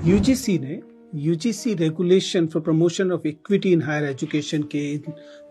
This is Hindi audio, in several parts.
यूजीसी ने UGC regulation for promotion of equity in higher education के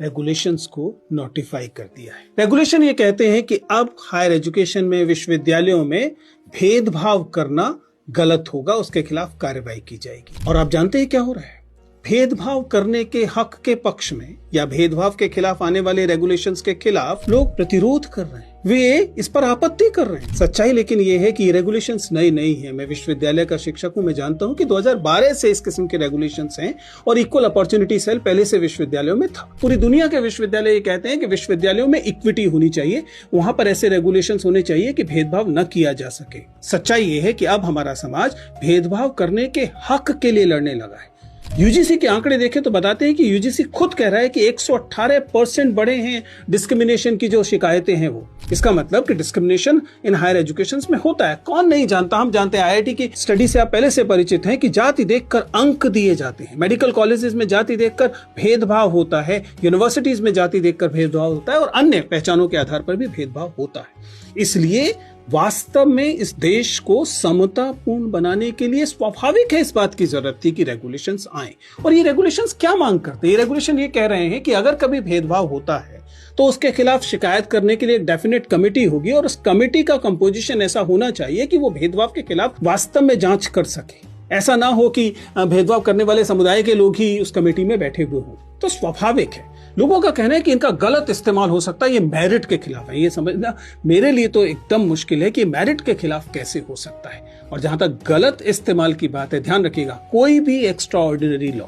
रेगुलेशंस को नोटिफाई कर दिया है। रेगुलेशन ये कहते हैं कि अब हायर एजुकेशन में, विश्वविद्यालयों में भेदभाव करना गलत होगा, उसके खिलाफ कार्रवाई की जाएगी। और आप जानते हैं क्या हो रहा है? भेदभाव करने के हक के पक्ष में या भेदभाव के खिलाफ आने वाले रेगुलेशंस के खिलाफ लोग प्रतिरोध कर रहे हैं, वे इस पर आपत्ति कर रहे हैं। सच्चाई लेकिन ये है कि ये रेगुलेशंस नई नहीं है। मैं विश्वविद्यालय का शिक्षक हूं, मैं जानता हूं कि 2012 से इस किस्म के रेगुलेशंस हैं और इक्वल अपॉर्चुनिटी सेल पहले से विश्वविद्यालयों में था। पूरी दुनिया के विश्वविद्यालय ये कहते हैं कि विश्वविद्यालयों में इक्विटी होनी चाहिए, वहां पर ऐसे रेगुलेशंस होने चाहिए कि भेदभाव न किया जा सके। सच्चाई ये है कि अब हमारा समाज भेदभाव करने के हक के लिए लड़ने लगा है। यूजीसी के आंकड़े देखें तो बताते हैं कि यूजीसी खुद कह रहा है कि 118% बढ़े हैं डिस्क्रिमिनेशन की जो शिकायतें हैं वो। इसका मतलब कि डिस्क्रिमिनेशन इन हायर एजुकेशन में होता है। कौन नहीं जानता, हम जानते हैं। आईआईटी की स्टडी से आप पहले से परिचित हैं कि जाति देखकर अंक दिए जाते हैं। मेडिकल कॉलेजेस में जाति देखकर भेदभाव होता है, यूनिवर्सिटीज में जाति देखकर भेदभाव होता है और अन्य पहचानों के आधार पर भी भेदभाव होता है। इसलिए वास्तव में इस देश को समतापूर्ण बनाने के लिए स्वाभाविक है, इस बात की जरूरत थी कि रेगुलेशंस आए। और ये रेगुलेशंस क्या मांग करते हैं? ये रेगुलेशन ये कह रहे हैं कि अगर कभी भेदभाव होता है तो उसके खिलाफ शिकायत करने के लिए एक डेफिनेट कमेटी होगी और उस कमेटी का कंपोजिशन ऐसा होना चाहिए कि वो भेदभाव के खिलाफ वास्तव में जांच कर सके। ऐसा ना हो कि भेदभाव करने वाले समुदाय के लोग ही उस कमेटी में बैठे हुए हों। तो स्वाभाविक है, लोगों का कहना है कि इनका गलत इस्तेमाल हो सकता है, ये मेरिट के खिलाफ है। ये समझना मेरे लिए तो एकदम मुश्किल है कि मेरिट के खिलाफ कैसे हो सकता है। और जहां तक गलत इस्तेमाल की बात है, ध्यान रखिएगा, कोई भी एक्स्ट्रा ऑर्डिनरी लॉ,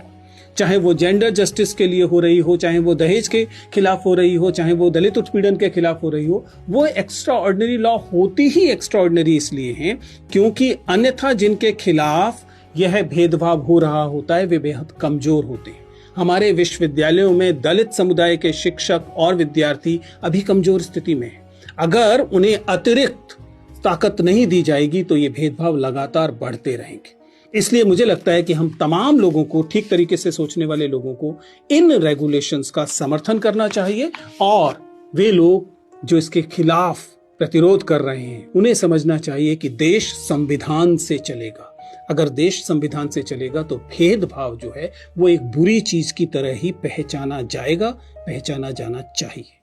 चाहे वो जेंडर जस्टिस के लिए हो रही हो, चाहे वो दहेज के खिलाफ हो रही हो, चाहे वो दलित उत्पीड़न के खिलाफ हो रही हो, वो एक्स्ट्रा ऑर्डिनरी लॉ होती ही एक्स्ट्रा ऑर्डिनरी इसलिए है क्योंकि अन्यथा जिनके खिलाफ यह भेदभाव हो रहा होता है वे बेहद कमजोर होते हैं। हमारे विश्वविद्यालयों में दलित समुदाय के शिक्षक और विद्यार्थी अभी कमजोर स्थिति में हैं। अगर उन्हें अतिरिक्त ताकत नहीं दी जाएगी तो ये भेदभाव लगातार बढ़ते रहेंगे। इसलिए मुझे लगता है कि हम तमाम लोगों को, ठीक तरीके से सोचने वाले लोगों को, इन रेगुलेशंस का समर्थन करना चाहिए और वे लोग जो इसके खिलाफ प्रतिरोध कर रहे हैं उन्हें समझना चाहिए कि देश संविधान से चलेगा। अगर देश संविधान से चलेगा तो भेदभाव जो है वो एक बुरी चीज की तरह ही पहचाना जाएगा, पहचाना जाना चाहिए।